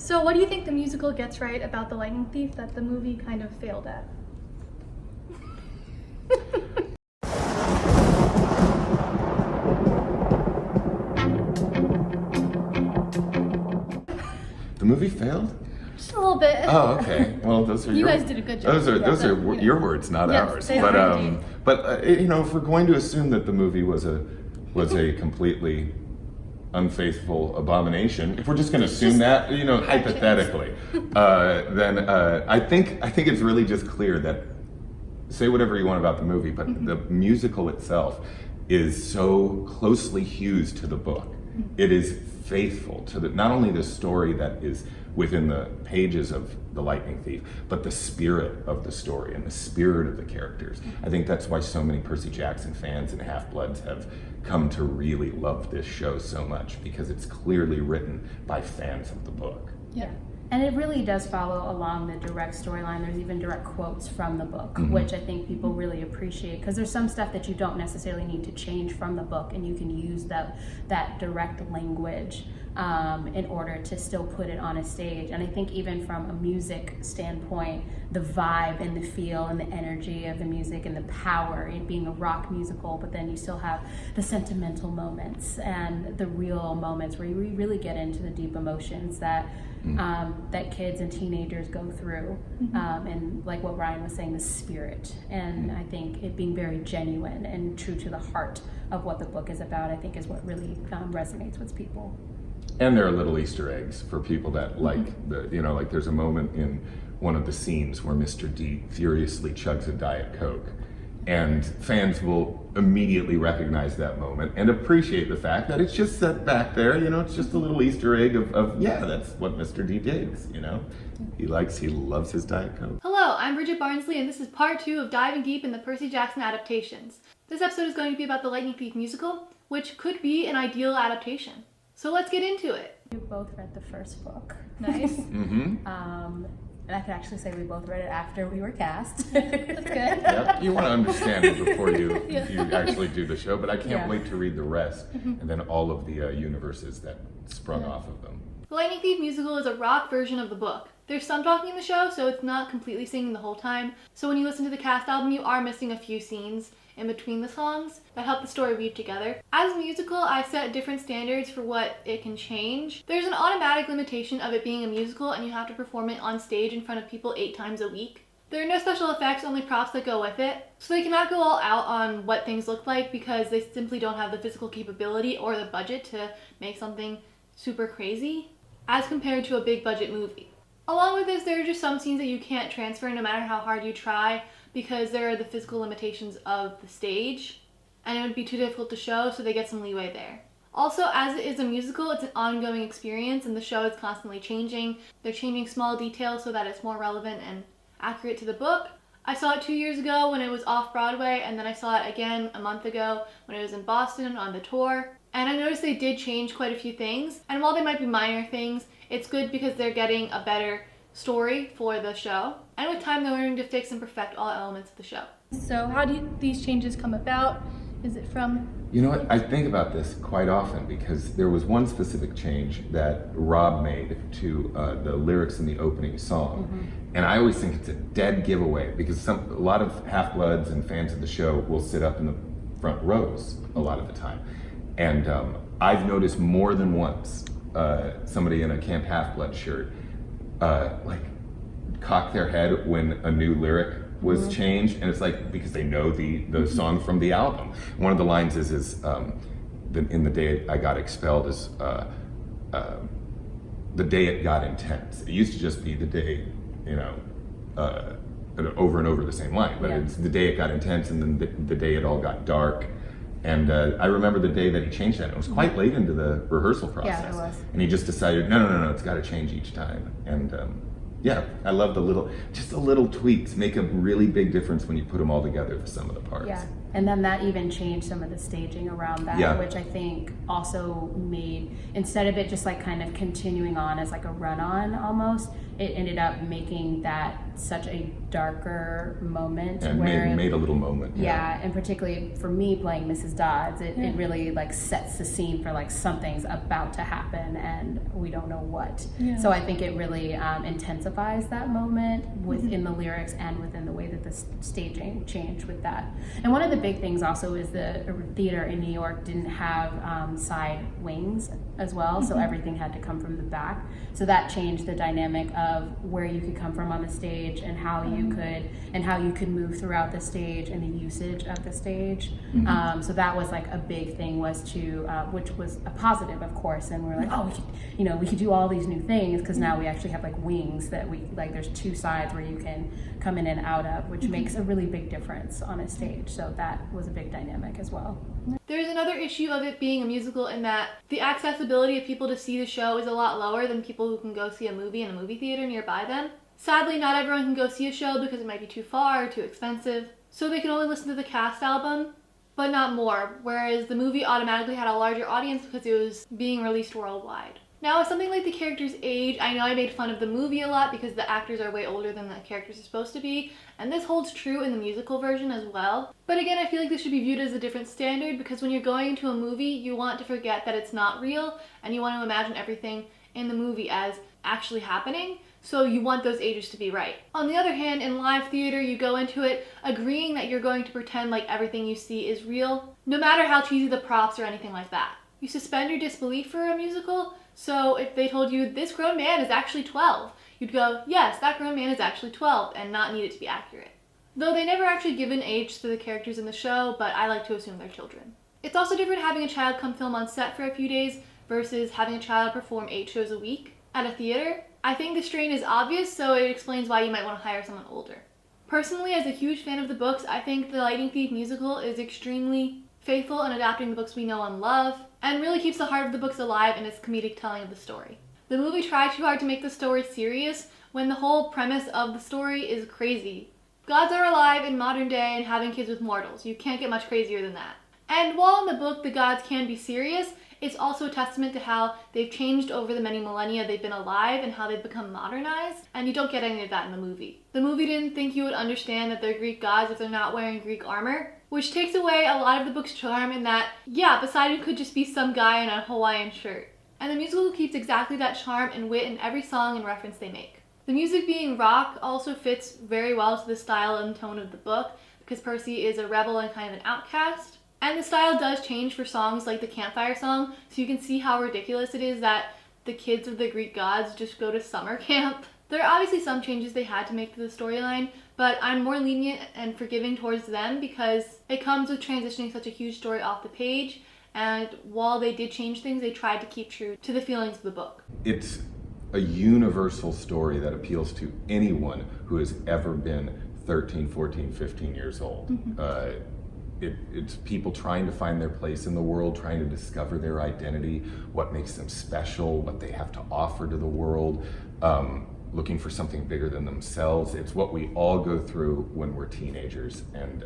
So what do you think the musical gets right about The Lightning Thief that the movie kind of failed at? The movie failed? Just a little bit. Oh, okay. Well, those are You guys did a good job. Those are your words, not Yes, ours. they But are indeed. you know, if we're going to assume that the movie was a completely unfaithful abomination, if we're just going to assume that, you know, hypothetically, then I think it's really just clear that, say whatever you want about the movie, but the musical itself is so closely fused to the book. It is faithful to not only the story that is within the pages of The Lightning Thief, but the spirit of the story and the spirit of the characters. I think that's why so many Percy Jackson fans and Half-Bloods have come to really love this show so much, because it's clearly written by fans of the book. Yeah. And it really does follow along the direct storyline. There's even direct quotes from the book, which I think people really appreciate, because there's some stuff that you don't necessarily need to change from the book, and you can use that direct language in order to still put it on a stage. And I think even from a music standpoint, the vibe and the feel and the energy of the music and the power in being a rock musical, but then you still have the sentimental moments and the real moments where you really get into the deep emotions that that kids and teenagers go through, and like what Ryan was saying, the spirit. And I think it being very genuine and true to the heart of what the book is about, I think is what really resonates with people. And there are little Easter eggs for people that like the, you know, like there's a moment in one of the scenes where Mr. D furiously chugs a Diet Coke, and fans will immediately recognize that moment and appreciate the fact that it's just set back there, you know, it's just a little Easter egg of yeah, that's what Mr. D digs, you know. He loves his Diet Coke. Hello, I'm Bridget Barnsley, and this is part 2 of Diving Deep in the Percy Jackson adaptations. This episode is going to be about the Lightning Thief musical, which could be an ideal adaptation. So let's get into it. We both read the first book. Nice. And I can actually say we both read it after we were cast. That's good. Yep. You want to understand it before you actually do the show, but I can't wait to read the rest and then all of the universes that sprung off of them. The Lightning Thief musical is a rock version of the book. There's some talking in the show, so it's not completely singing the whole time. So when you listen to the cast album, you are missing a few scenes in between the songs that help the story weave together. As a musical, I set different standards for what it can change. There's an automatic limitation of it being a musical, and you have to perform it on stage in front of people 8 times a week. There are no special effects, only props that go with it. So they cannot go all out on what things look like, because they simply don't have the physical capability or the budget to make something super crazy as compared to a big budget movie. Along with this, there are just some scenes that you can't transfer no matter how hard you try, because there are the physical limitations of the stage, and it would be too difficult to show, so they get some leeway there. Also, as it is a musical, it's an ongoing experience, and the show is constantly changing. They're changing small details so that it's more relevant and accurate to the book. I saw it 2 years ago when it was off Broadway, and then I saw it again a month ago when it was in Boston on the tour. And I noticed they did change quite a few things, and while they might be minor things, it's good because they're getting a better story for the show. And with time, they're learning to fix and perfect all elements of the show. So how do these changes come about? Is it from... You know what, I think about this quite often, because there was one specific change that Rob made to the lyrics in the opening song. And I always think it's a dead giveaway, because a lot of Half-Bloods and fans of the show will sit up in the front rows a lot of the time. And I've noticed more than once somebody in a Camp Half-Blood shirt like cock their head when a new lyric was changed, and it's like because they know the song from the album. One of the lines is in the day I got expelled is the day it got intense. It used to just be the day, you know, over and over the same line, but it's the day it got intense, and then the day it all got dark. And I remember the day that he changed that. It was quite late into the rehearsal process. Yeah, it was. And he just decided, no, it's got to change each time. And yeah, I love the little tweaks make a really big difference when you put them all together for some of the parts. Yeah, And then that even changed some of the staging around that, Yeah. which I think also made, instead of it just like kind of continuing on as like a run-on almost, it ended up making that such a darker moment. And where made a little moment. yeah, and particularly for me playing Mrs. Dodds, it really like sets the scene for like something's about to happen and we don't know what. Yeah. So I think it really intensifies that moment within the lyrics and within the way that the staging changed with that. And one of the big things also is the theater in New York didn't have side wings as well, so everything had to come from the back. So that changed the dynamic of where you could come from on the stage and how you could move throughout the stage and the usage of the stage. So that was like a big thing, was to which was a positive, of course. And we're like, oh, we could do all these new things because now we actually have like wings that we like. There's two sides where you can come in and out of, which makes a really big difference on a stage. So that was a big dynamic as well. There's another issue of it being a musical in that the accessibility of people to see the show is a lot lower than people who can go see a movie in a movie theater nearby them. Sadly, not everyone can go see a show because it might be too far or too expensive, so they can only listen to the cast album, but not more, whereas the movie automatically had a larger audience because it was being released worldwide. Now, with something like the character's age, I know I made fun of the movie a lot because the actors are way older than the characters are supposed to be, and this holds true in the musical version as well. But again, I feel like this should be viewed as a different standard because when you're going into a movie, you want to forget that it's not real, and you want to imagine everything in the movie as actually happening, so you want those ages to be right. On the other hand, in live theater, you go into it agreeing that you're going to pretend like everything you see is real, no matter how cheesy the props or anything like that. You suspend your disbelief for a musical, so if they told you, this grown man is actually 12, you'd go, yes, that grown man is actually 12, and not need it to be accurate. Though they never actually give an age to the characters in the show, but I like to assume they're children. It's also different having a child come film on set for a few days versus having a child perform 8 shows a week at a theater. I think the strain is obvious, so it explains why you might want to hire someone older. Personally, as a huge fan of the books, I think the Lightning Thief musical is extremely faithful in adapting the books we know and love, and really keeps the heart of the books alive in its comedic telling of the story. The movie tried too hard to make the story serious when the whole premise of the story is crazy. Gods are alive in modern day and having kids with mortals. You can't get much crazier than that. And while in the book the gods can be serious, it's also a testament to how they've changed over the many millennia they've been alive and how they've become modernized, and you don't get any of that in the movie. The movie didn't think you would understand that they're Greek gods if they're not wearing Greek armor, which takes away a lot of the book's charm in that, yeah, Poseidon could just be some guy in a Hawaiian shirt. And the musical keeps exactly that charm and wit in every song and reference they make. The music being rock also fits very well to the style and tone of the book because Percy is a rebel and kind of an outcast. And the style does change for songs like the Campfire song, so you can see how ridiculous it is that the kids of the Greek gods just go to summer camp. There are obviously some changes they had to make to the storyline, but I'm more lenient and forgiving towards them because it comes with transitioning such a huge story off the page, and while they did change things, they tried to keep true to the feelings of the book. It's a universal story that appeals to anyone who has ever been 13, 14, 15 years old. It's people trying to find their place in the world, trying to discover their identity, what makes them special, what they have to offer to the world, looking for something bigger than themselves. It's what we all go through when we're teenagers. And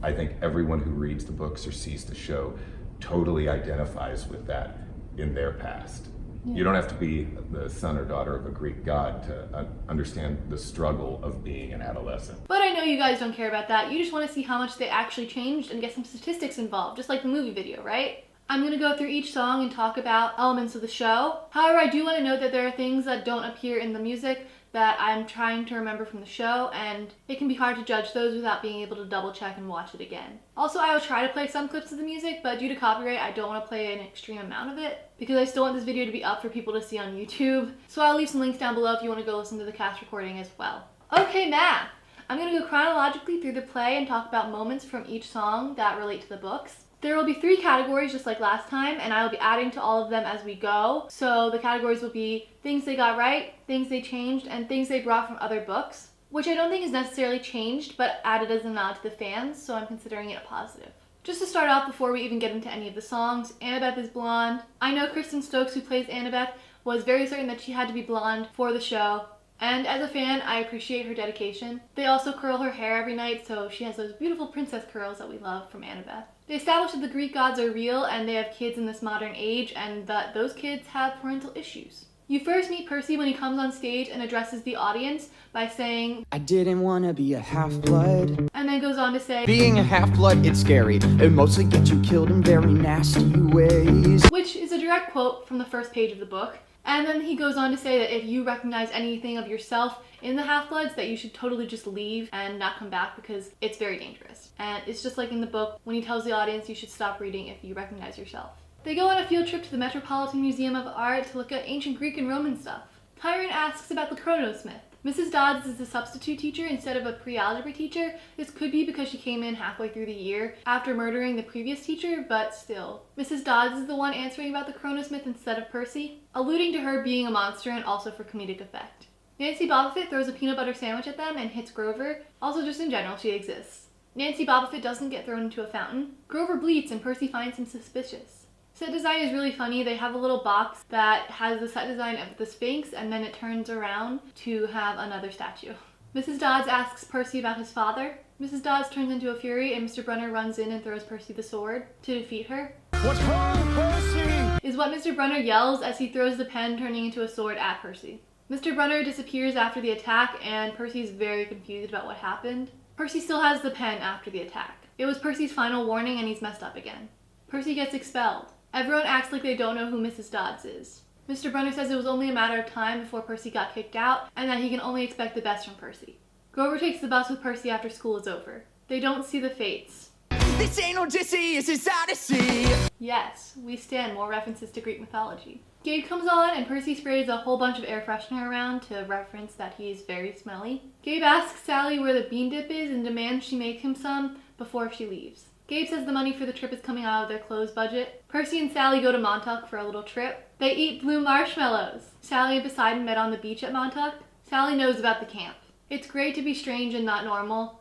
I think everyone who reads the books or sees the show totally identifies with that in their past. You don't have to be the son or daughter of a Greek god to understand the struggle of being an adolescent. But I know you guys don't care about that. You just want to see how much they actually changed and get some statistics involved, just like the movie video, right? I'm going to go through each song and talk about elements of the show. However, I do want to note that there are things that don't appear in the music that I'm trying to remember from the show, and it can be hard to judge those without being able to double check and watch it again. Also, I will try to play some clips of the music, but due to copyright, I don't want to play an extreme amount of it because I still want this video to be up for people to see on YouTube. So I'll leave some links down below if you want to go listen to the cast recording as well. Okay, math! I'm going to go chronologically through the play and talk about moments from each song that relate to the books. There will be 3 categories just like last time, and I will be adding to all of them as we go. So the categories will be things they got right, things they changed, and things they brought from other books, which I don't think is necessarily changed, but added as a nod to the fans, so I'm considering it a positive. Just to start off before we even get into any of the songs, Annabeth is blonde. I know Kristen Stokes, who plays Annabeth, was very certain that she had to be blonde for the show. And as a fan, I appreciate her dedication. They also curl her hair every night, so she has those beautiful princess curls that we love from Annabeth. They establish that the Greek gods are real and they have kids in this modern age, and that those kids have parental issues. You first meet Percy when he comes on stage and addresses the audience by saying, I didn't want to be a half-blood. And then goes on to say, Being a half-blood, it's scary. It mostly gets you killed in very nasty ways. Which is a direct quote from the first page of the book. And then he goes on to say that if you recognize anything of yourself in the Half-Bloods, that you should totally just leave and not come back because it's very dangerous. And it's just like in the book when he tells the audience you should stop reading if you recognize yourself. They go on a field trip to the Metropolitan Museum of Art to look at ancient Greek and Roman stuff. Chiron asks about the chronosmith. Mrs. Dodds is a substitute teacher instead of a pre-algebra teacher. This could be because she came in halfway through the year after murdering the previous teacher, but still. Mrs. Dodds is the one answering about the chronosmith instead of Percy, alluding to her being a monster and also for comedic effect. Nancy Bobofit throws a peanut butter sandwich at them and hits Grover. Also, just in general, she exists. Nancy Bobofit doesn't get thrown into a fountain. Grover bleats and Percy finds him suspicious. Set design is really funny. They have a little box that has the set design of the Sphinx and then it turns around to have another statue. Mrs. Dodds asks Percy about his father. Mrs. Dodds turns into a fury and Mr. Brunner runs in and throws Percy the sword to defeat her. What's wrong, Percy? Is what Mr. Brunner yells as he throws the pen turning into a sword at Percy. Mr. Brunner disappears after the attack and Percy's very confused about what happened. Percy still has the pen after the attack. It was Percy's final warning and he's messed up again. Percy gets expelled. Everyone acts like they don't know who Mrs. Dodds is. Mr. Brunner says it was only a matter of time before Percy got kicked out, and that he can only expect the best from Percy. Grover takes the bus with Percy after school is over. They don't see the fates. This ain't Odysseus, it's Odyssey. Yes, we stand more references to Greek mythology. Gabe comes on and Percy sprays a whole bunch of air freshener around to reference that he's very smelly. Gabe asks Sally where the bean dip is and demands she make him some before she leaves. Gabe says the money for the trip is coming out of their clothes budget. Percy and Sally go to Montauk for a little trip. They eat blue marshmallows. Sally and Poseidon met on the beach at Montauk. Sally knows about the camp. It's great to be strange and not normal.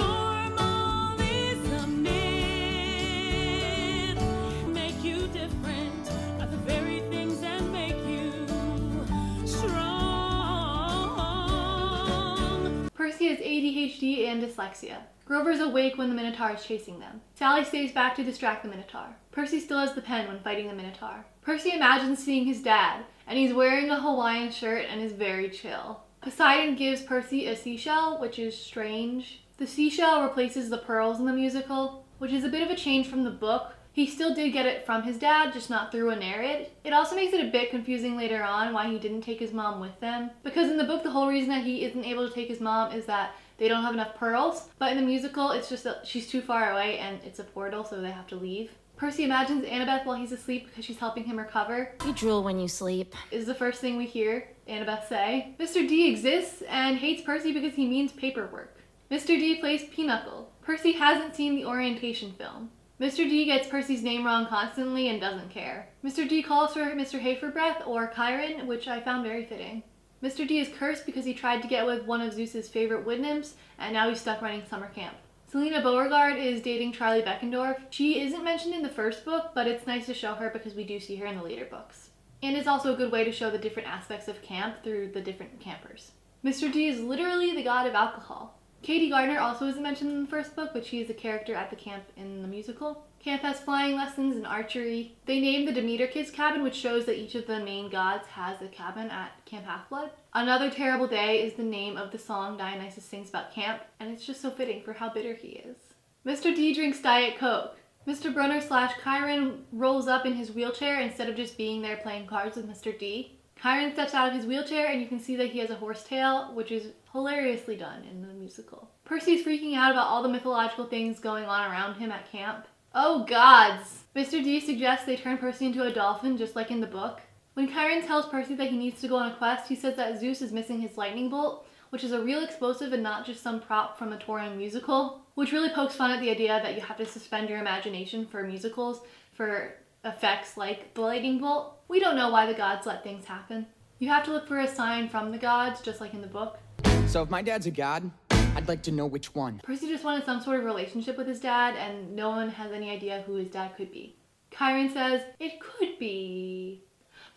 Percy has ADHD and dyslexia. Grover's awake when the Minotaur is chasing them. Sally stays back to distract the Minotaur. Percy still has the pen when fighting the Minotaur. Percy imagines seeing his dad, and he's wearing a Hawaiian shirt and is very chill. Poseidon gives Percy a seashell, which is strange. The seashell replaces the pearls in the musical, which is a bit of a change from the book. He still did get it from his dad, just not through a narrative. It also makes it a bit confusing later on why he didn't take his mom with them. Because in the book, the whole reason that he isn't able to take his mom is that they don't have enough pearls. But in the musical, it's just that she's too far away and it's a portal, so they have to leave. Percy imagines Annabeth while he's asleep because she's helping him recover. You drool when you sleep. Is the first thing we hear Annabeth say. Mr. D exists and hates Percy because he means paperwork. Mr. D plays Pinochle. Percy hasn't seen the orientation film. Mr. D gets Percy's name wrong constantly and doesn't care. Mr. D calls for Mr. Haferbreath or Chiron, which I found very fitting. Mr. D is cursed because he tried to get with one of Zeus's favorite wood nymphs, and now he's stuck running summer camp. Selena Beauregard is dating Charlie Beckendorf. She isn't mentioned in the first book, but it's nice to show her because we do see her in the later books. And it's also a good way to show the different aspects of camp through the different campers. Mr. D is literally the god of alcohol. Katie Gardner also isn't mentioned in the first book, but she is a character at the camp in the musical. Camp has flying lessons and archery. They named the Demeter Kids cabin, which shows that each of the main gods has a cabin at Camp Half-Blood. Another Terrible Day is the name of the song Dionysus sings about camp, and it's just so fitting for how bitter he is. Mr. D drinks Diet Coke. Mr. Brunner / Chiron rolls up in his wheelchair instead of just being there playing cards with Mr. D. Chiron steps out of his wheelchair and you can see that he has a horsetail, which is hilariously done in the musical. Percy's freaking out about all the mythological things going on around him at camp. Oh gods! Mr. D suggests they turn Percy into a dolphin just like in the book. When Chiron tells Percy that he needs to go on a quest, he says that Zeus is missing his lightning bolt, which is a real explosive and not just some prop from a Taurian musical, which really pokes fun at the idea that you have to suspend your imagination for musicals for effects like the lightning bolt. We don't know why the gods let things happen. You have to look for a sign from the gods, just like in the book. So if my dad's a god, I'd like to know which one. Percy just wanted some sort of relationship with his dad, and no one has any idea who his dad could be. Chiron says, it could be,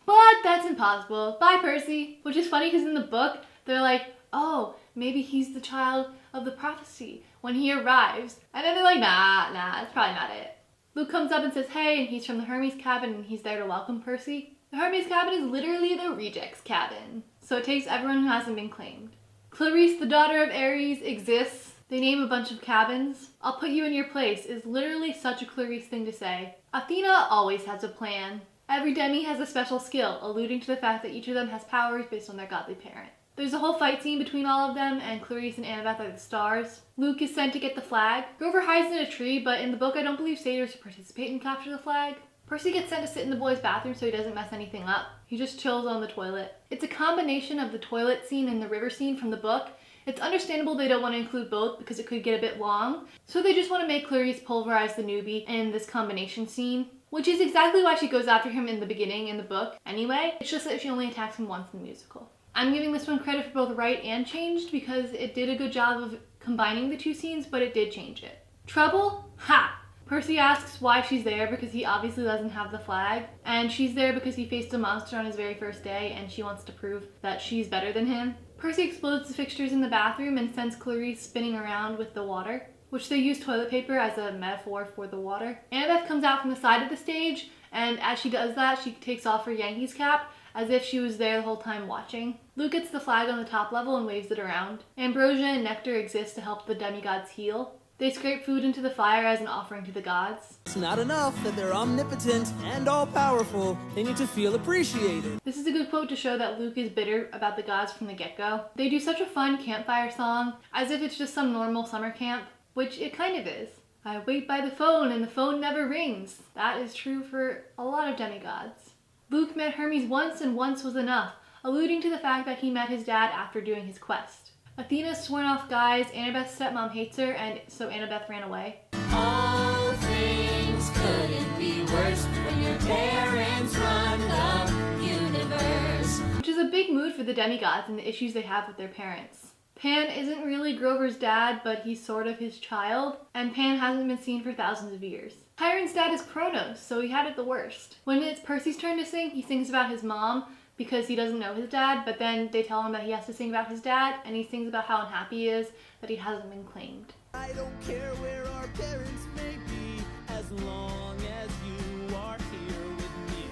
but that's impossible. Bye, Percy. Which is funny because in the book, they're like, oh, maybe he's the child of the prophecy when he arrives. And then they're like, nah, that's probably not it. Luke comes up and says, hey, and he's from the Hermes cabin and he's there to welcome Percy. The Hermes cabin is literally the rejects cabin, so it takes everyone who hasn't been claimed. Clarice, the daughter of Ares, exists. They name a bunch of cabins. I'll put you in your place is literally such a Clarice thing to say. Athena always has a plan. Every demi has a special skill, alluding to the fact that each of them has powers based on their godly parent. There's a whole fight scene between all of them, and Clarice and Annabeth are the stars. Luke is sent to get the flag. Grover hides in a tree, but in the book I don't believe satyrs participate in capture the flag. Percy gets sent to sit in the boys' bathroom so he doesn't mess anything up. He just chills on the toilet. It's a combination of the toilet scene and the river scene from the book. It's understandable they don't want to include both because it could get a bit long, so they just want to make Clarice pulverize the newbie in this combination scene, which is exactly why she goes after him in the beginning in the book anyway. It's just that she only attacks him once in the musical. I'm giving this one credit for both right and changed because it did a good job of combining the two scenes, but it did change it. Trouble? Ha! Percy asks why she's there because he obviously doesn't have the flag, and she's there because he faced a monster on his very first day and she wants to prove that she's better than him. Percy explodes the fixtures in the bathroom and sends Clarice spinning around with the water, which they use toilet paper as a metaphor for the water. Annabeth comes out from the side of the stage, and as she does that, she takes off her Yankees cap as if she was there the whole time watching. Luke gets the flag on the top level and waves it around. Ambrosia and nectar exist to help the demigods heal. They scrape food into the fire as an offering to the gods. It's not enough that they're omnipotent and all-powerful. They need to feel appreciated. This is a good quote to show that Luke is bitter about the gods from the get-go. They do such a fun campfire song, as if it's just some normal summer camp, which it kind of is. I wait by the phone and the phone never rings. That is true for a lot of demigods. Luke met Hermes once and once was enough, alluding to the fact that he met his dad after doing his quest. Athena's sworn off guys, Annabeth's stepmom hates her, and so Annabeth ran away. All things couldn't be worse when your parents run the universe. Which is a big mood for the demigods and the issues they have with their parents. Pan isn't really Grover's dad, but he's sort of his child, and Pan hasn't been seen for thousands of years. Chiron's dad is Kronos, so he had it the worst. When it's Percy's turn to sing, he sings about his mom, because he doesn't know his dad, but then they tell him that he has to sing about his dad, and he sings about how unhappy he is that he hasn't been claimed. I don't care where our parents may be, as long as you are here with me.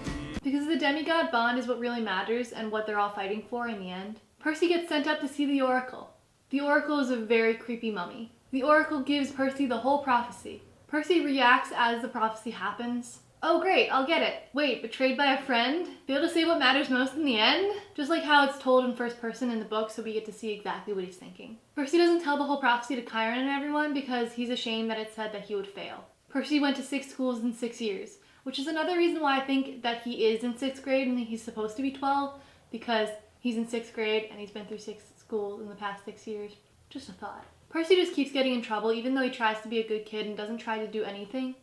Because the demigod bond is what really matters and what they're all fighting for in the end. Percy gets sent up to see the Oracle. The Oracle is a very creepy mummy. The Oracle gives Percy the whole prophecy. Percy reacts as the prophecy happens. Oh great, I'll get it. Wait, betrayed by a friend? Be able to say what matters most in the end? Just like how it's told in first person in the book, so we get to see exactly what he's thinking. Percy doesn't tell the whole prophecy to Chiron and everyone because he's ashamed that it said that he would fail. Percy went to 6 schools in 6 years, which is another reason why I think that he is in 6th grade and he's supposed to be 12, because he's in 6th grade and he's been through 6 schools in the past 6 years. Just a thought. Percy just keeps getting in trouble even though he tries to be a good kid and doesn't try to do anything.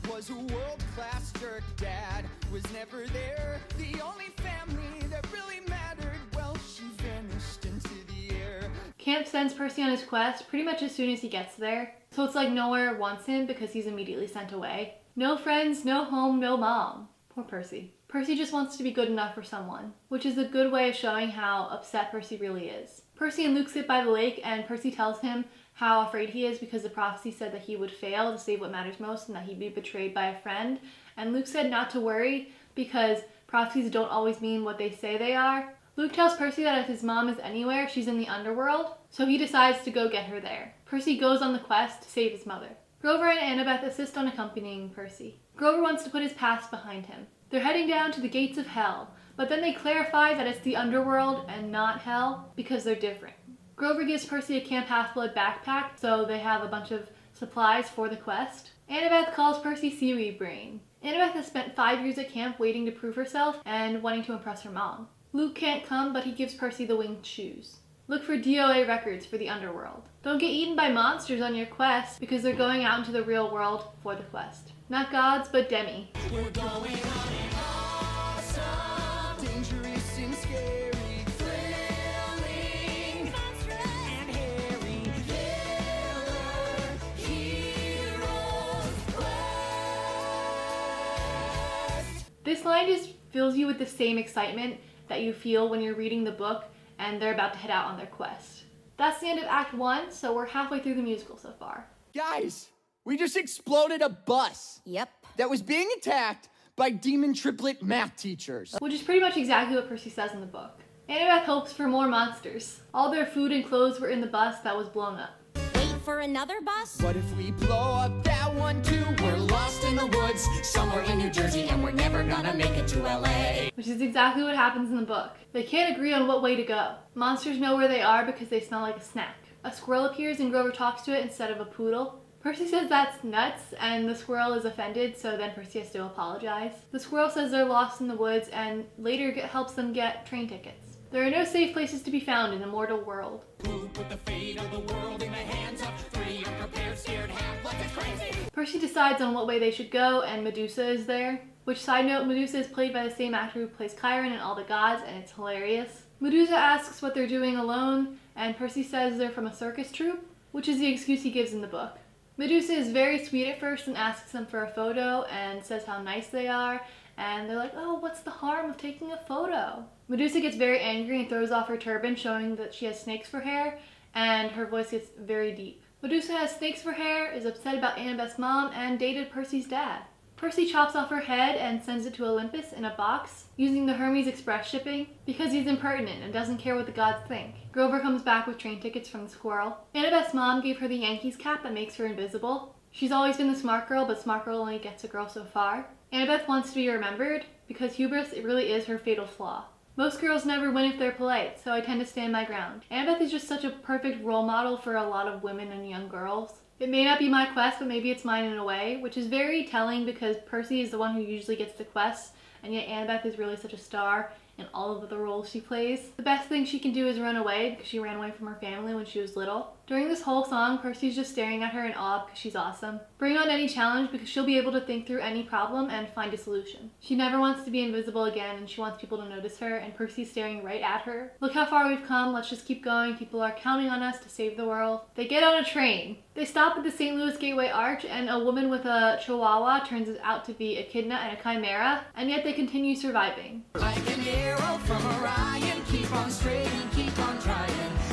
Was a world-class jerk, dad was never there. The only family that really mattered, well, she vanished into the air. Camp sends Percy on his quest pretty much as soon as he gets there. So it's like nowhere wants him because he's immediately sent away. No friends, no home, no mom. Poor Percy. Percy just wants to be good enough for someone, which is a good way of showing how upset Percy really is. Percy and Luke sit by the lake and Percy tells him how afraid he is because the prophecy said that he would fail to save what matters most and that he'd be betrayed by a friend. And Luke said not to worry because prophecies don't always mean what they say they are. Luke tells Percy that if his mom is anywhere, she's in the underworld, so he decides to go get her there. Percy goes on the quest to save his mother. Grover and Annabeth assist on accompanying Percy. Grover wants to put his past behind him. They're heading down to the gates of hell, but then they clarify that it's the underworld and not hell because they're different. Grover gives Percy a Camp Half-Blood backpack, so they have a bunch of supplies for the quest. Annabeth calls Percy Seaweed Brain. Annabeth has spent 5 years at camp waiting to prove herself and wanting to impress her mom. Luke can't come, but he gives Percy the winged shoes. Look for DOA records for the underworld. Don't get eaten by monsters on your quest because they're going out into the real world for the quest. Not gods, but demi. We're going on an awesome, Dangerous and scary, thrilling, and hairy killer heroes quest. This line just fills you with the same excitement that you feel when you're reading the book and they're about to head out on their quest. That's the end of Act 1, so we're halfway through the musical so far. Guys, we just exploded a bus. Yep. That was being attacked by demon triplet math teachers. Which is pretty much exactly what Percy says in the book. Annabeth hopes for more monsters. All their food and clothes were in the bus that was blown up. Wait for another bus? What if we blow up that one too? We're lost in the woods, somewhere in New Jersey, and we're never gonna make it to LA. Which is exactly what happens in the book. They can't agree on what way to go. Monsters know where they are because they smell like a snack. A squirrel appears and Grover talks to it instead of a poodle. Percy says that's nuts, and the squirrel is offended, so then Percy has to apologize. The squirrel says they're lost in the woods and later helps them get train tickets. There are no safe places to be found in the mortal world. Who put the fate of the world in the hands of three unprepared, scared half-blooded crazy? Percy decides on what way they should go, and Medusa is there. Which, side note, Medusa is played by the same actor who plays Chiron in All the Gods, and it's hilarious. Medusa asks what they're doing alone, and Percy says they're from a circus troupe, which is the excuse he gives in the book. Medusa is very sweet at first and asks them for a photo and says how nice they are, and they're like, oh, what's the harm of taking a photo? Medusa gets very angry and throws off her turban, showing that she has snakes for hair, and her voice gets very deep. Medusa has snakes for hair, is upset about Annabeth's mom, and dated Percy's dad. Percy chops off her head and sends it to Olympus in a box, using the Hermes Express shipping, because he's impertinent and doesn't care what the gods think. Grover comes back with train tickets from the squirrel. Annabeth's mom gave her the Yankees cap that makes her invisible. She's always been the smart girl, but smart girl only gets a girl so far. Annabeth wants to be remembered, because hubris, it really is her fatal flaw. Most girls never win if they're polite, so I tend to stand my ground. Annabeth is just such a perfect role model for a lot of women and young girls. It may not be my quest, but maybe it's mine in a way, which is very telling because Percy is the one who usually gets the quests, and yet Annabeth is really such a star in all of the roles she plays. The best thing she can do is run away, because she ran away from her family when she was little. During this whole song, Percy's just staring at her in awe because she's awesome. Bring on any challenge because she'll be able to think through any problem and find a solution. She never wants to be invisible again, and she wants people to notice her, and Percy's staring right at her. Look how far we've come, let's just keep going. People are counting on us to save the world. They get on a train. They stop at the St. Louis Gateway Arch, and a woman with a chihuahua turns out to be echidna and a chimera, and yet they continue surviving. Like an arrow from Orion, keep on straight and keep on trying.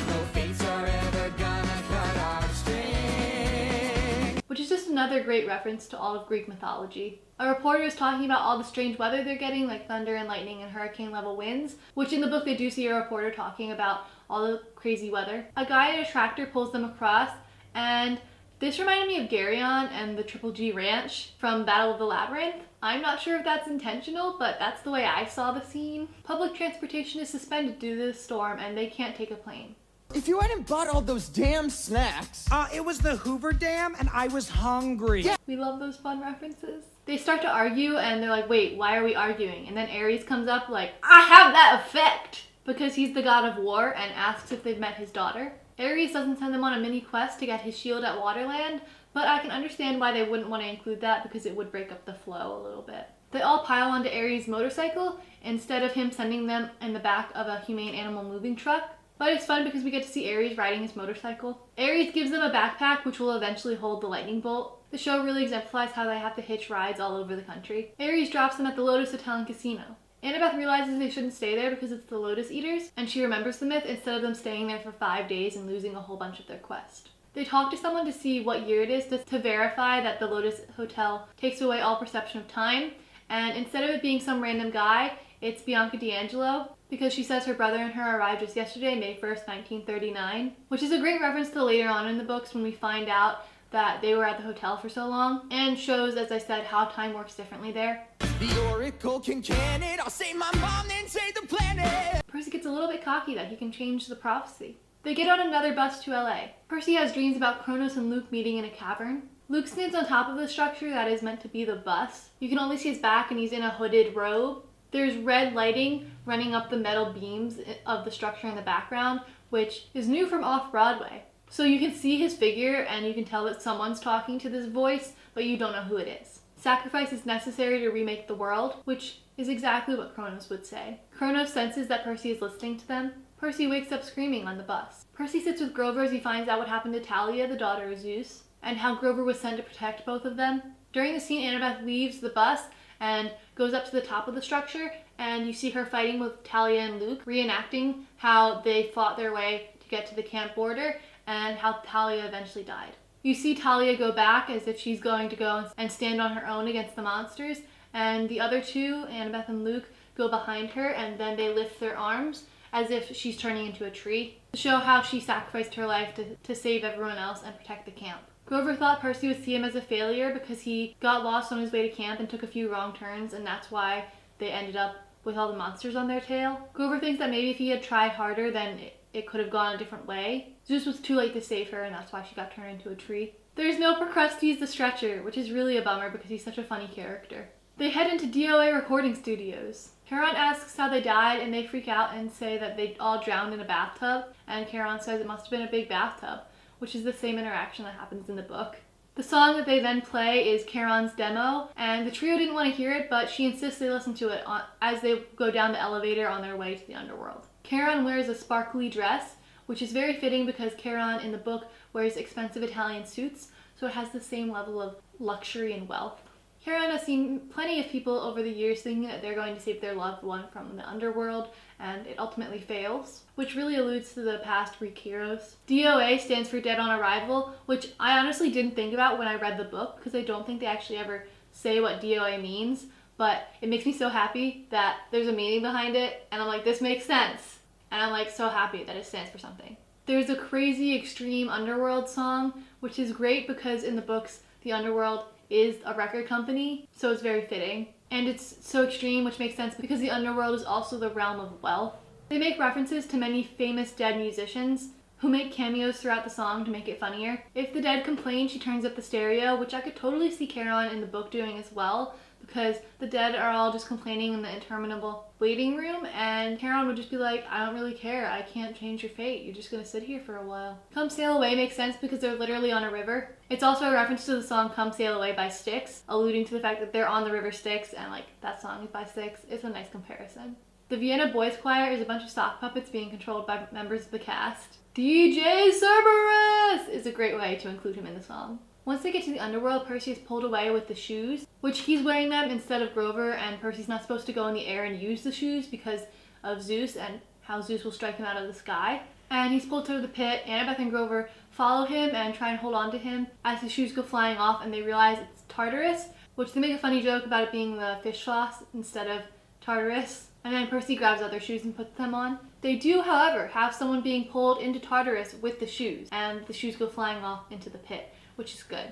No fates are ever gonna cut our string. Which is just another great reference to all of Greek mythology. A reporter is talking about all the strange weather they're getting, like thunder and lightning and hurricane level winds, which in the book they do see a reporter talking about all the crazy weather. A guy in a tractor pulls them across, and this reminded me of Garyon and the Triple G Ranch from Battle of the Labyrinth. I'm not sure if that's intentional, but that's the way I saw the scene. Public transportation is suspended due to this storm, and they can't take a plane. If you hadn't bought all those damn snacks. It was the Hoover Dam, and I was hungry. Yeah. We love those fun references. They start to argue, and they're like, wait, why are we arguing? And then Ares comes up like, I have that effect! Because he's the god of war and asks if they've met his daughter. Ares doesn't send them on a mini quest to get his shield at Waterland, but I can understand why they wouldn't want to include that because it would break up the flow a little bit. They all pile onto Ares' motorcycle instead of him sending them in the back of a humane animal moving truck. But it's fun because we get to see Ares riding his motorcycle. Ares gives them a backpack which will eventually hold the lightning bolt. The show really exemplifies how they have to hitch rides all over the country. Ares drops them at the Lotus Hotel and Casino. Annabeth realizes they shouldn't stay there because it's the Lotus Eaters, and she remembers the myth instead of them staying there for 5 days and losing a whole bunch of their quest. They talk to someone to see what year it is to verify that the Lotus Hotel takes away all perception of time, and instead of it being some random guy, it's Bianca D'Angelo, because she says her brother and her arrived just yesterday, May 1st, 1939, which is a great reference to later on in the books when we find out that they were at the hotel for so long, and shows, as I said, how time works differently there. The Oracle can it. I'll save my mom, then save the planet. Percy gets a little bit cocky that he can change the prophecy. They get on another bus to LA. Percy has dreams about Kronos and Luke meeting in a cavern. Luke stands on top of the structure that is meant to be the bus. You can only see his back and he's in a hooded robe. There's red lighting running up the metal beams of the structure in the background, which is new from off-Broadway. So you can see his figure and you can tell that someone's talking to this voice, but you don't know who it is. Sacrifice is necessary to remake the world, which is exactly what Kronos would say. Kronos senses that Percy is listening to them. Percy wakes up screaming on the bus. Percy sits with Grover as he finds out what happened to Talia, the daughter of Zeus, and how Grover was sent to protect both of them. During the scene, Annabeth leaves the bus and goes up to the top of the structure, and you see her fighting with Talia and Luke, reenacting how they fought their way to get to the camp border and how Talia eventually died. You see Talia go back as if she's going to go and stand on her own against the monsters, and the other two, Annabeth and Luke, go behind her and then they lift their arms as if she's turning into a tree to show how she sacrificed her life to save everyone else and protect the camp. Grover thought Percy would see him as a failure because he got lost on his way to camp and took a few wrong turns, and that's why they ended up with all the monsters on their tail. Grover thinks that maybe if he had tried harder, then it could have gone a different way. Zeus was too late to save her, and that's why she got turned into a tree. There's no Procrustes the Stretcher, which is really a bummer because he's such a funny character. They head into DOA recording studios. Charon asks how they died, and they freak out and say that they all drowned in a bathtub, and Charon says it must have been a big bathtub, which is the same interaction that happens in the book. The song that they then play is Charon's demo, and the trio didn't want to hear it, but she insists they listen to it as they go down the elevator on their way to the underworld. Charon wears a sparkly dress, which is very fitting because Charon in the book wears expensive Italian suits, so it has the same level of luxury and wealth. Charon has seen plenty of people over the years thinking that they're going to save their loved one from the underworld, and it ultimately fails, which really alludes to the past Greek heroes. DOA stands for Dead on Arrival, which I honestly didn't think about when I read the book because I don't think they actually ever say what DOA means, but it makes me so happy that there's a meaning behind it, and I'm like, this makes sense. And I'm like so happy that it stands for something. There's a crazy extreme underworld song, which is great because in the books, the underworld is a record company, so it's very fitting. And it's so extreme, which makes sense because the underworld is also the realm of wealth. They make references to many famous dead musicians who make cameos throughout the song to make it funnier. If the dead complain, she turns up the stereo, which I could totally see Charon in the book doing as well, because the dead are all just complaining in the interminable waiting room, and Charon would just be like, I don't really care, I can't change your fate, you're just gonna sit here for a while. Come Sail Away makes sense because they're literally on a river. It's also a reference to the song Come Sail Away by Styx, alluding to the fact that they're on the river Styx, and like, that song is by Styx. It's a nice comparison. The Vienna Boys Choir is a bunch of sock puppets being controlled by members of the cast. DJ Cerberus is a great way to include him in the song. Once they get to the underworld, Percy is pulled away with the shoes, which he's wearing them instead of Grover, and Percy's not supposed to go in the air and use the shoes because of Zeus and how Zeus will strike him out of the sky. And he's pulled to the pit. Annabeth and Grover follow him and try and hold on to him as his shoes go flying off, and they realize it's Tartarus, which they make a funny joke about it being the fish sauce instead of Tartarus. And then Percy grabs other shoes and puts them on. They do, however, have someone being pulled into Tartarus with the shoes, and the shoes go flying off into the pit, which is good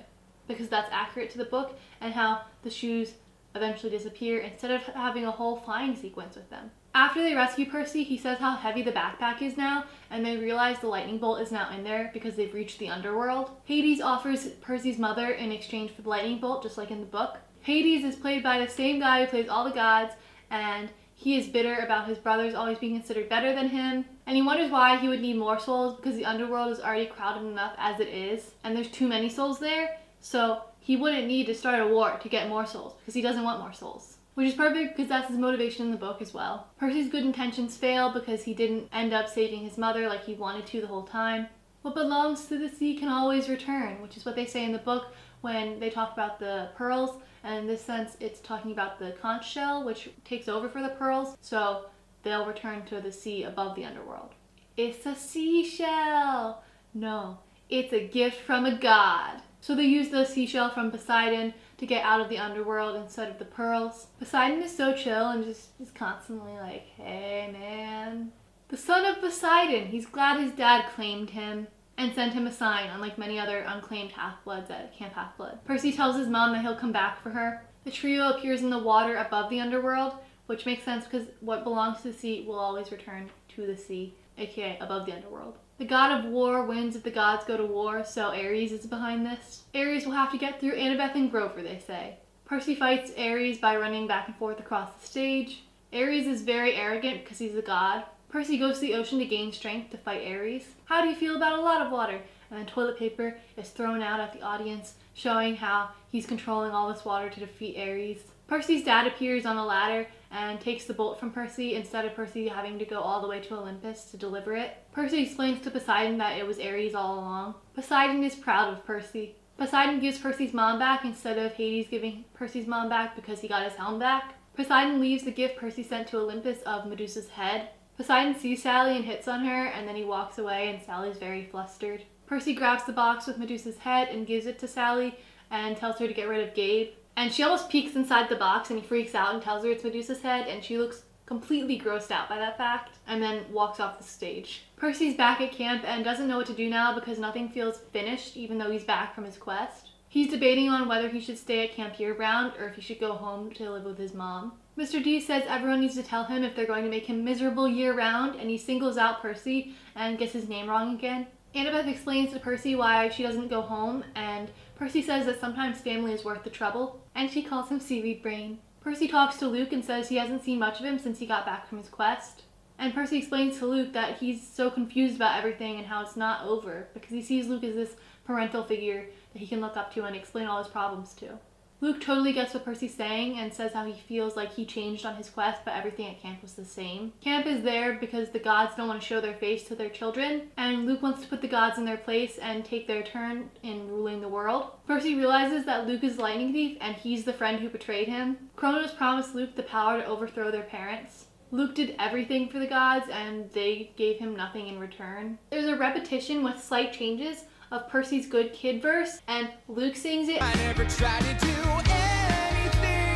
because that's accurate to the book and how the shoes eventually disappear instead of having a whole flying sequence with them. After they rescue Percy, he says how heavy the backpack is now, and they realize the lightning bolt is now in there because they've reached the underworld. Hades offers Percy's mother in exchange for the lightning bolt, just like in the book. Hades is played by the same guy who plays all the gods, and he is bitter about his brothers always being considered better than him, and he wonders why he would need more souls because the underworld is already crowded enough as it is, and there's too many souls there, so he wouldn't need to start a war to get more souls because he doesn't want more souls. Which is perfect because that's his motivation in the book as well. Percy's good intentions fail because he didn't end up saving his mother like he wanted to the whole time. What belongs to the sea can always return, which is what they say in the book when they talk about the pearls, and in this sense it's talking about the conch shell which takes over for the pearls, so they'll return to the sea above the underworld. It's a seashell! No, it's a gift from a god. So they use the seashell from Poseidon to get out of the underworld instead of the pearls. Poseidon is so chill and just is constantly like, hey man. The son of Poseidon, he's glad his dad claimed him and sent him a sign, unlike many other unclaimed half-bloods at Camp Half-Blood. Percy tells his mom that he'll come back for her. The trio appears in the water above the underworld, which makes sense because what belongs to the sea will always return to the sea, aka above the underworld. The god of war wins if the gods go to war, so Ares is behind this. Ares will have to get through Annabeth and Grover, they say. Percy fights Ares by running back and forth across the stage. Ares is very arrogant because he's a god. Percy goes to the ocean to gain strength to fight Ares. How do you feel about a lot of water? And then toilet paper is thrown out at the audience, showing how he's controlling all this water to defeat Ares. Percy's dad appears on a ladder and takes the bolt from Percy instead of Percy having to go all the way to Olympus to deliver it. Percy explains to Poseidon that it was Ares all along. Poseidon is proud of Percy. Poseidon gives Percy's mom back instead of Hades giving Percy's mom back because he got his helm back. Poseidon leaves the gift Percy sent to Olympus of Medusa's head. Poseidon sees Sally and hits on her, and then he walks away, and Sally's very flustered. Percy grabs the box with Medusa's head and gives it to Sally and tells her to get rid of Gabe. And she almost peeks inside the box, and he freaks out and tells her it's Medusa's head, and she looks completely grossed out by that fact, and then walks off the stage. Percy's back at camp and doesn't know what to do now because nothing feels finished even though he's back from his quest. He's debating on whether he should stay at camp year-round or if he should go home to live with his mom. Mr. D says everyone needs to tell him if they're going to make him miserable year-round, and he singles out Percy and gets his name wrong again. Annabeth explains to Percy why she doesn't go home, and Percy says that sometimes family is worth the trouble, and she calls him Seaweed Brain. Percy talks to Luke and says he hasn't seen much of him since he got back from his quest. And Percy explains to Luke that he's so confused about everything and how it's not over, because he sees Luke as this parental figure that he can look up to and explain all his problems to. Luke totally gets what Percy's saying and says how he feels like he changed on his quest, but everything at camp was the same. Camp is there because the gods don't want to show their face to their children, and Luke wants to put the gods in their place and take their turn in ruling the world. Percy realizes that Luke is the lightning thief and he's the friend who betrayed him. Kronos promised Luke the power to overthrow their parents. Luke did everything for the gods and they gave him nothing in return. There's a repetition with slight changes of Percy's good kid verse, and Luke sings it. I never tried to do anything.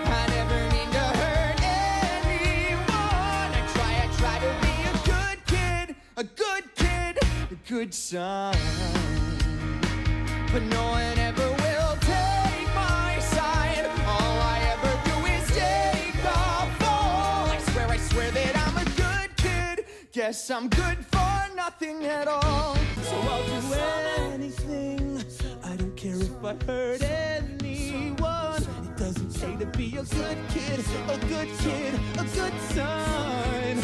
I never mean to hurt anyone. I try to be a good son. But no one ever will take my side. All I ever do is take the fall. I swear that I'm a good kid. Guess I'm good for nothing at all. So I'll do anything. I don't care if I hurt anyone. It doesn't pay to be a good kid, a good son.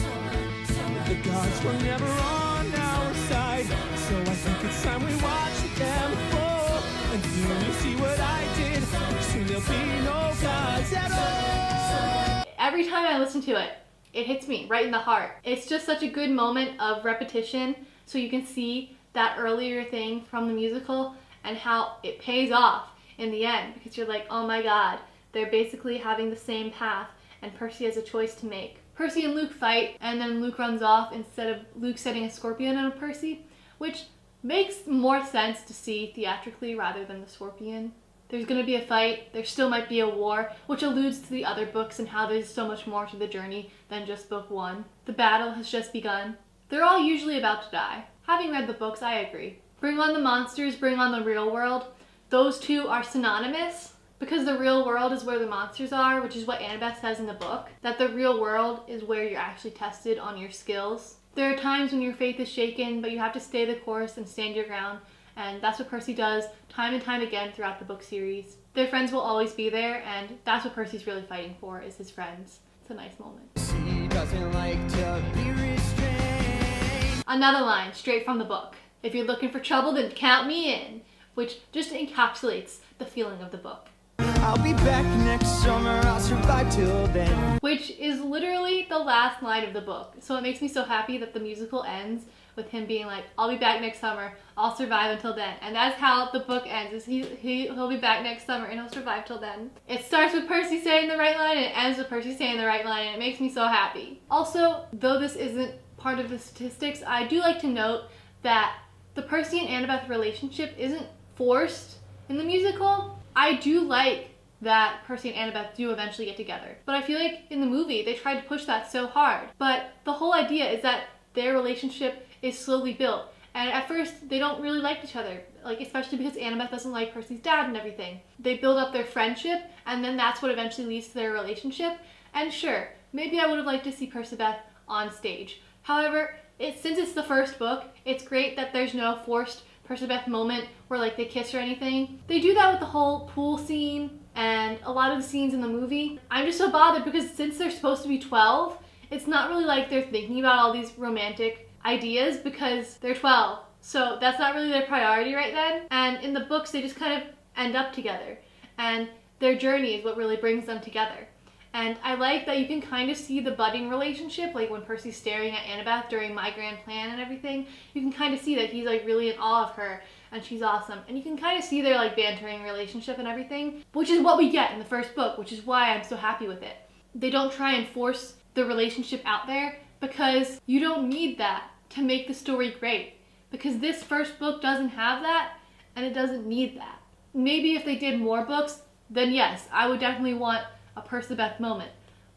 The gods were never on our side, so I think it's time we watch them fall. And soon you see what I did. Soon there'll be no gods at all. Every time I listen to it, it hits me right in the heart. It's just such a good moment of repetition, so you can see that earlier thing from the musical and how it pays off in the end, because you're like, oh my god, they're basically having the same path and Percy has a choice to make. Percy and Luke fight, and then Luke runs off instead of Luke setting a scorpion on Percy, which makes more sense to see theatrically rather than the scorpion. There's going to be a fight, there still might be a war, which alludes to the other books and how there's so much more to the journey than just book one. The battle has just begun. They're all usually about to die. Having read the books, I agree. Bring on the monsters, bring on the real world. Those two are synonymous because the real world is where the monsters are, which is what Annabeth says in the book, that the real world is where you're actually tested on your skills. There are times when your faith is shaken, but you have to stay the course and stand your ground, and that's what Percy does time and time again throughout the book series. Their friends will always be there, and that's what Percy's really fighting for, is his friends. It's a nice moment. He doesn't like to be restrained. Another line straight from the book. If you're looking for trouble, then count me in, which just encapsulates the feeling of the book. I'll be back next summer, I'll survive till then. Which is literally the last line of the book. So it makes me so happy that the musical ends with him being like, I'll be back next summer, I'll survive until then. And that's how the book ends, is he'll be back next summer and he'll survive till then. It starts with Percy saying the right line and it ends with Percy saying the right line, and it makes me so happy. Also, though this isn't part of the statistics, I do like to note that the Percy and Annabeth relationship isn't forced in the musical. I do like that Percy and Annabeth do eventually get together. But I feel like in the movie, they tried to push that so hard. But the whole idea is that their relationship is slowly built. And at first, they don't really like each other, like especially because Annabeth doesn't like Percy's dad and everything. They build up their friendship, and then that's what eventually leads to their relationship. And sure, maybe I would have liked to see Percabeth on stage. However, since it's the first book, it's great that there's no forced Percabeth moment where like they kiss or anything. They do that with the whole pool scene and a lot of the scenes in the movie. I'm just so bothered because since they're supposed to be 12, it's not really like they're thinking about all these romantic ideas because they're 12. So that's not really their priority right then. And in the books, they just kind of end up together. And their journey is what really brings them together. And I like that you can kind of see the budding relationship, like when Percy's staring at Annabeth during My Grand Plan and everything. You can kind of see that he's like really in awe of her and she's awesome. And you can kind of see their like bantering relationship and everything, which is what we get in the first book, which is why I'm so happy with it. They don't try and force the relationship out there because you don't need that to make the story great. Because this first book doesn't have that and it doesn't need that. Maybe if they did more books, then yes, I would definitely want a Percabeth moment.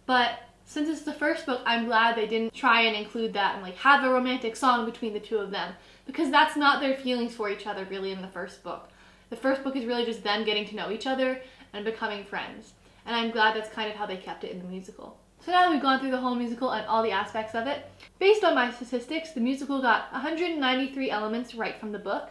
But since it's the first book, I'm glad they didn't try and include that and like have a romantic song between the two of them, because that's not their feelings for each other really in the first book. The first book is really just them getting to know each other and becoming friends. And I'm glad that's kind of how they kept it in the musical. So now that we've gone through the whole musical and all the aspects of it, based on my statistics, the musical got 193 elements right from the book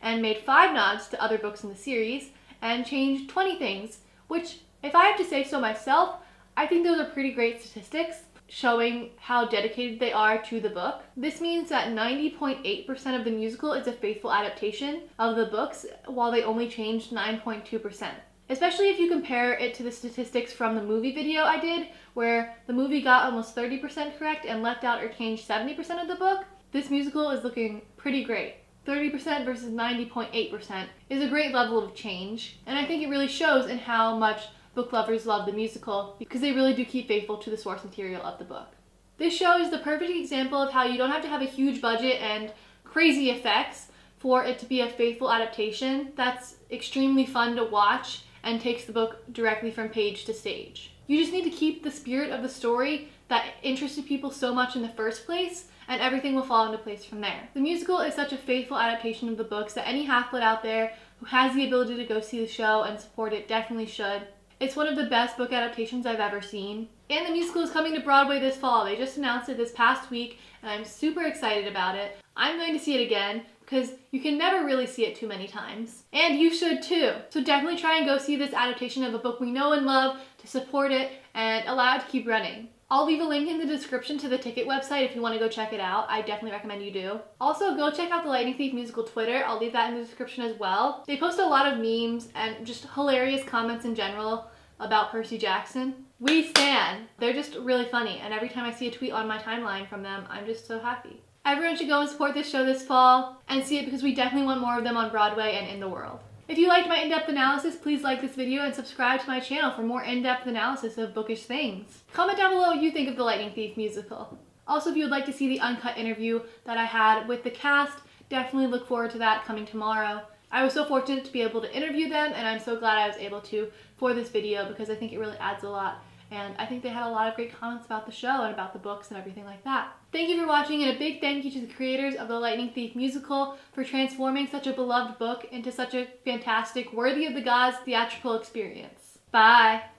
and made 5 nods to other books in the series and changed 20 things, which, if I have to say so myself, I think those are pretty great statistics showing how dedicated they are to the book. This means that 90.8% of the musical is a faithful adaptation of the books, while they only changed 9.2%. Especially if you compare it to the statistics from the movie video I did, where the movie got almost 30% correct and left out or changed 70% of the book, this musical is looking pretty great. 30% versus 90.8% is a great level of change, and I think it really shows in how much book lovers love the musical, because they really do keep faithful to the source material of the book. This show is the perfect example of how you don't have to have a huge budget and crazy effects for it to be a faithful adaptation that's extremely fun to watch and takes the book directly from page to stage. You just need to keep the spirit of the story that interested people so much in the first place, and everything will fall into place from there. The musical is such a faithful adaptation of the books that any half-blood out there who has the ability to go see the show and support it definitely should. It's one of the best book adaptations I've ever seen. And the musical is coming to Broadway this fall. They just announced it this past week, and I'm super excited about it. I'm going to see it again, because you can never really see it too many times. And you should too. So definitely try and go see this adaptation of a book we know and love to support it and allow it to keep running. I'll leave a link in the description to the ticket website if you want to go check it out. I definitely recommend you do. Also, go check out the Lightning Thief musical Twitter. I'll leave that in the description as well. They post a lot of memes and just hilarious comments in general about Percy Jackson. We stan! They're just really funny, and every time I see a tweet on my timeline from them, I'm just so happy. Everyone should go and support this show this fall and see it, because we definitely want more of them on Broadway and in the world. If you liked my in-depth analysis, please like this video and subscribe to my channel for more in-depth analysis of bookish things. Comment down below what you think of the Lightning Thief musical. Also, if you would like to see the uncut interview that I had with the cast, definitely look forward to that coming tomorrow. I was so fortunate to be able to interview them, and I'm so glad I was able to for this video, because I think it really adds a lot. And I think they had a lot of great comments about the show and about the books and everything like that. Thank you for watching, and a big thank you to the creators of the Lightning Thief musical for transforming such a beloved book into such a fantastic, worthy of the gods theatrical experience. Bye!